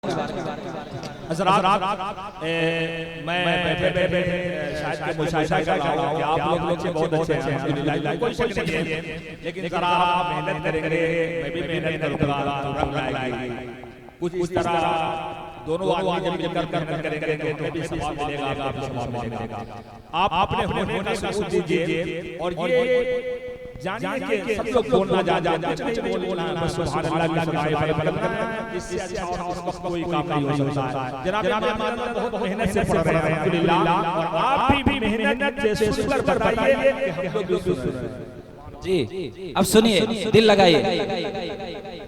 मैं बैठे शायद के मुशाहिदा कर रहा हूं कि आप लोग से बहुत अच्छे हैं अल्हम्दुलिल्लाह, कोई शक नहीं है, लेकिन जरा आप मेहनत करेंगे, मैं भी मेहनत करूंगा तो रंग लाएगी कुछ इस तरह। दोनों आदमी जब मिलकर करेंगे तो हमें भी सवाब मिलेगा, आपको भी सवाब मिलेगा। आप अपने होने का सबूत दीजिए और ये जानिए कि सब लोग बोलना जानते हैं, बोलना बस सुभान अल्लाह की सदाई करना, इससे अच्छा और वक्त कोई काम नहीं हो सकता है। जनाब बहुत मेहनत से पढ़ रहे हैं अल्हम्दुलिल्लाह, और आप भी मेहनत से सुनकर बताइए कि हम लोग भी सुन रहे हैं। जी अब सुनिए, दिल लगाइए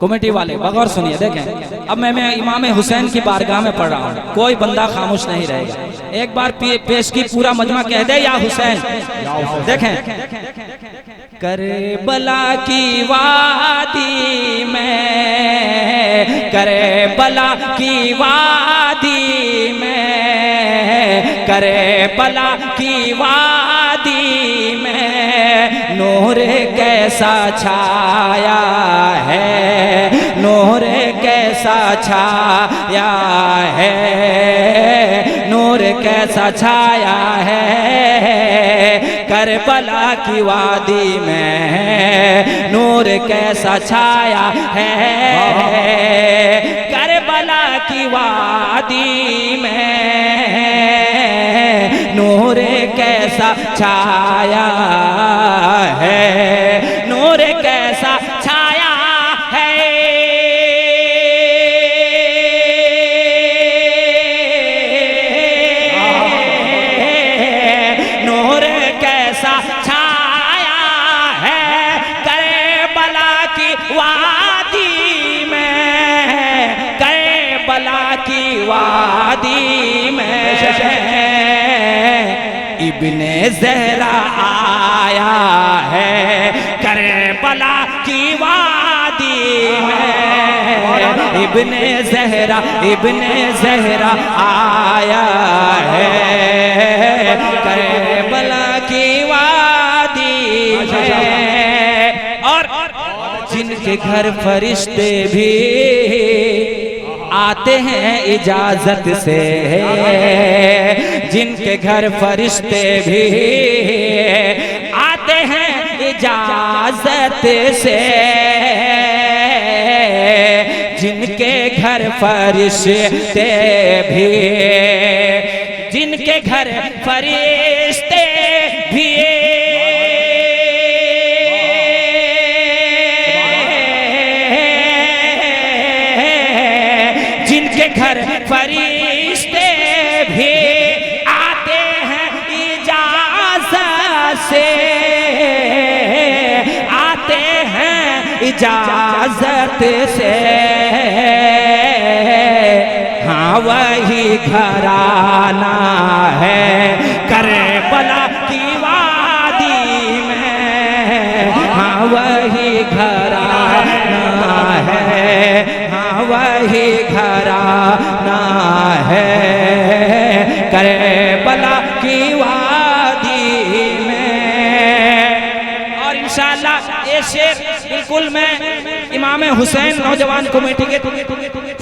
कमेटी वाले, बगौर सुनिए। देखें अब मैं इमाम हुसैन की बारगाह में पढ़ रहा हूँ, कोई बंदा खामोश नहीं रहेगा। एक बार पेश की पूरा मजमा कह दे या हुसैन। देखें करबला की वादी में, करबला की वादी में, करबला की वादी में नूर कैसा छाया है, नूर कैसा छाया है, नूर कैसा छाया है करबला की वादी में, नूर कैसा छाया है करबला की वादी में, नूर कैसा छाया है, नूर कैसा छाया है। नूर कैसा छाया है करबला की वादी में, करबला की वादी में इब्ने ज़हरा आया है करबला की वादी में, इब्ने ज़हरा, इब्ने ज़हरा आया है करबला की वादी में। और जिनके घर फरिश्ते भी आते हैं इजाजत से, जिनके घर फरिश्ते भी आते हैं इजाजत से, जिनके घर फरिश्ते भी, जिनके घर फरिश्ते भी घर फरिश्ते भी आते हैं इजाजत से, आते हैं इजाजत से। हाँ वही घराना है करबला की वादी में, हाँ वही घराना है, हाँ वही घराना है करबला की वादी में। और इंशाअल्लाह ये शेर बिल्कुल मैं इमाम हुसैन नौजवान कमेटी के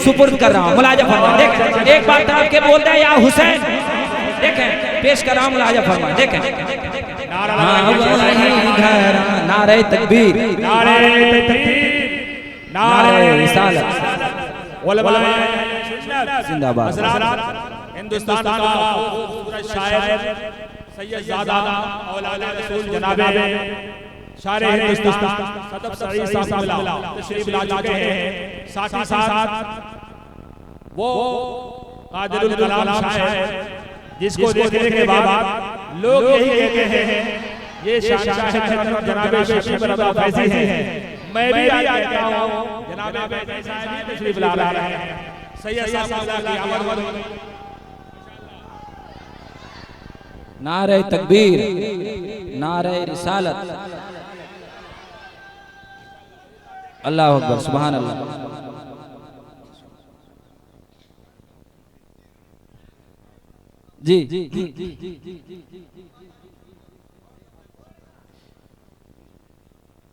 सुपुर्द कर रहा हूँ। मुलाजा फरमा, देखें एक बार तरफ के बोल रहे या हुसैन, देखें पेश कर रहा हूँ, मुलाजा फरमा। देखें हाँ वही घराना, नारे तकबीर, नारे तकबीर, नारे रिसालत, जिंदाबाद। हिंदुस्तान का शायर सैयदजादा औलाद रसूल जनाब शायर हिंदुस्तान सदफ सईद साहब तशरीफ ला चुके हैं। साथ ही साथ वो कादिरुल कलाम शायर जिसको देखने के बाद लोग यही कहते हैं ये शायर जनाब शकीब रज़ा फैज़ी हैं। मैं भी आज कहता हूं जनाब फैज़ी साहब तशरीफ ला रहे हैं। सैयद साहब की आमद, नारे तकबीर, नारे रिसालत, अल्लाह अकबर, सुभान अल्लाह। जी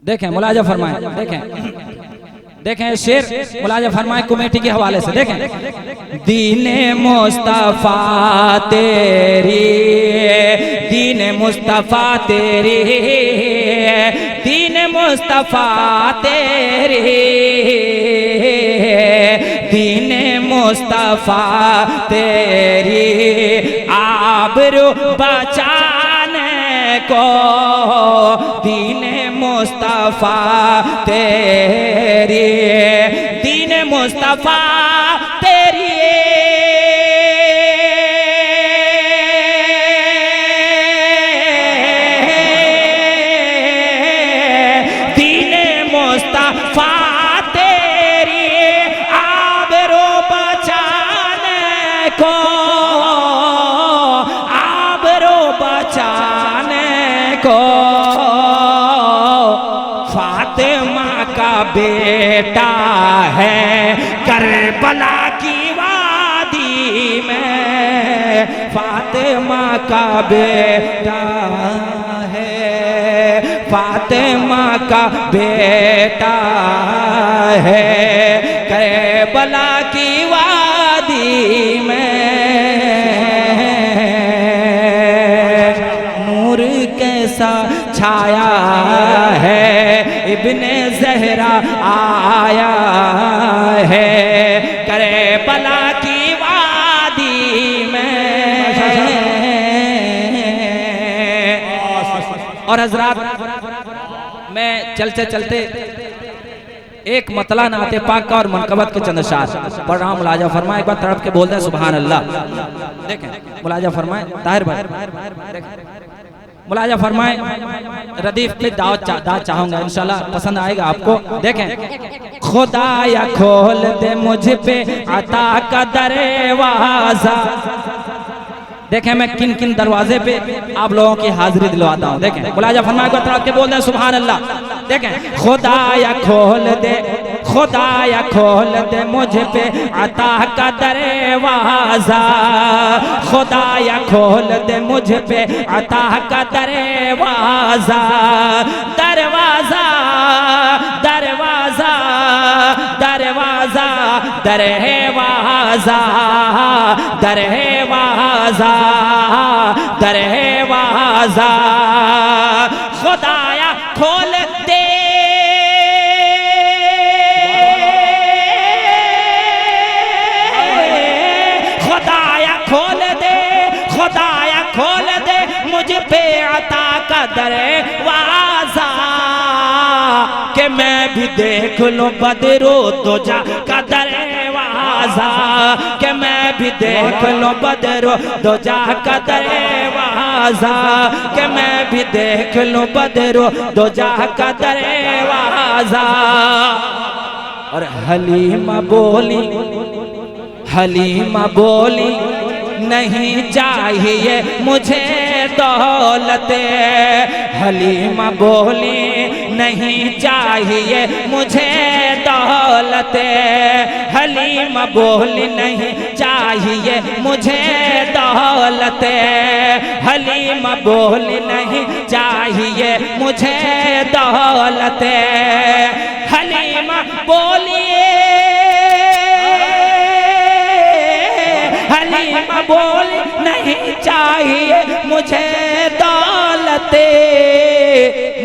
देखें मुलाजा फरमाएं। देखें देखें शेर मुलाजा फरमाए कमेटी के हवाले से, देखें। दीने मुस्तफा तेरी, दीने मुस्तफा तेरी, दीने मुस्तफा तेरी, दीने मुस्तफा तेरी, आबरू बचाने को, दीने मुस्तफा तेरी, दीने मुस्तफा तेरी, दीने मुस्तफा तेरी, आबरू बचाने को, आबरू बचाने को, फातिमा का बेटा है करबला की वादी में, फातिमा का बेटा है, फातिमा का बेटा है करबला की वादी में। नूर कैसा छाया है इब्ने ज़हरा आया है करबला की वादी में। और हजरात मैं चलते चलते एक मतला नाते पाक का और मनकबत के चंद शार पढ़ रहा हूँ। मुलाजा फरमाए, एक बार तड़प के बोलते हैं सुभान अल्लाह। देखें मुलाजा फरमाए ताहिर भाई, मुलाजा फरमाए रदीफ की दावत चाहूंगा, इंशाल्लाह पसंद आएगा आपको। देखें खुदाया खोल दे मुझ पे अता का दरवाजा, देखें मैं किन किन दरवाजे पे आप लोगों की हाजिरी दिलवाता हूँ। देखें मुलाजा फरमाए को तरफ के बोल दे सुभान अल्लाह। देखें खुदाया खोल दे, खुदाया खोल दे मुझ पे अता का दरवाजा, खुदाया खोल दे मुझ पे अता का दरवाजा, दरवाजा दरवाजा दरवाजा दरवाजा दरवाजा दरवाजा, खुदाया खोल दे, खुदाया खोल दे, खुदाया खोल दे मुझ पे अता का दरवाजा, कि मैं भी देख लूं बदरो दुजा का दरवाजा, कि मैं भी देख लूं बदरो दुजा का दरवाजा, कि मैं भी देख लूं बदरो दुजा का दरवाजा। और हलीमा बोली, हलीमा बोली नहीं चाहिए मुझे दौलत, हलीमा बोली नहीं चाहिए मुझे दौलत, हलीमा बोली नहीं चाहिए मुझे दौलत, हलीमा बोली नहीं चाहिए मुझे दौलत, हलीमा बोलिए, हलीमा बोली नहीं चाहिए मुझे दौलत,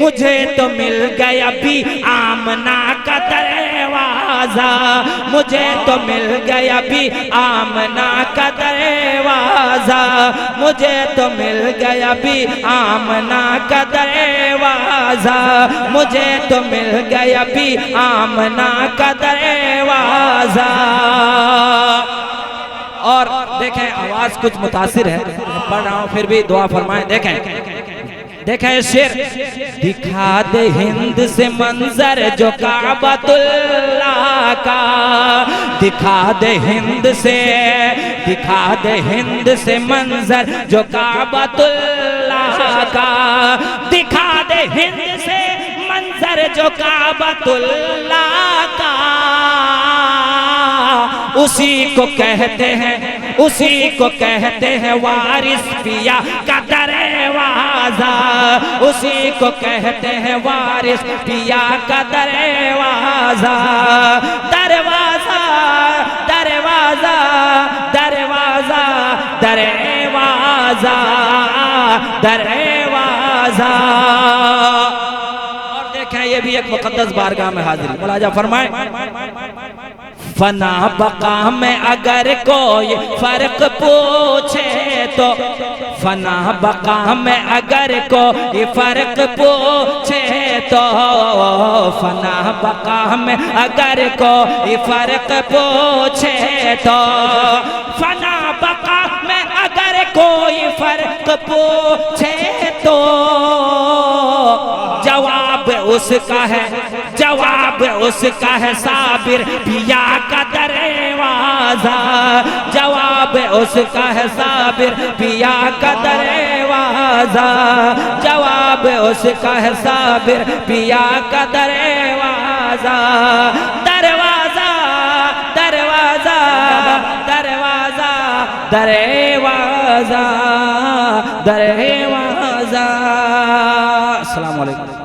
मुझे तो मिल गया भी आमना का दरवाजा, मुझे तो मिल गया भी आमना का दरवाजा, मुझे तो मिल गया भी आमना का दरवाजा, मुझे तो मिल गया भी आमना का दरवाजा। और देखें आवाज कुछ मुतासिर है, पढ़ रहा हूँ फिर भी दुआ फरमाएं। देखें देखें शेर, दिखा दे हिंद से मंजर जो काबतुल्लाह का, दिखा दे हिंद से, दिखा दे हिंद से मंजर जो काबतुल्लाह का, दिखा दे हिंद से मंजर जो काबतुल्लाह का, उसी को कहते हैं, उसी को कहते हैं वारिस पिया का दरवाजा, उसी को कहते हैं वारिस पिया का दरवाजा। दरवाजा दरवाजा दरवाजा दरवाजा दरवाजा। और देखें ये भी एक मुकद्दस बारगाह में हाजिरी। मुलाजा फरमाए, फना बका में अगर कोई फर्क पूछे तो, फना बका में अगर कोई फर्क पूछे तो, फना बका में अगर कोई फर्क पूछे तो, फना बका में अगर कोई फर्क पूछे तो, जवाब उसका है, जवाब उसका है साबिर पिया का दरवाजा, जवाब उसका है साबिर पिया का दरवाजा, जवाब उसका है साबिर पिया का दरवाजा। दरवाजा दरवाजा दरवाजा दरवाजा दरवाजा। अस्सलाम वालेकुम।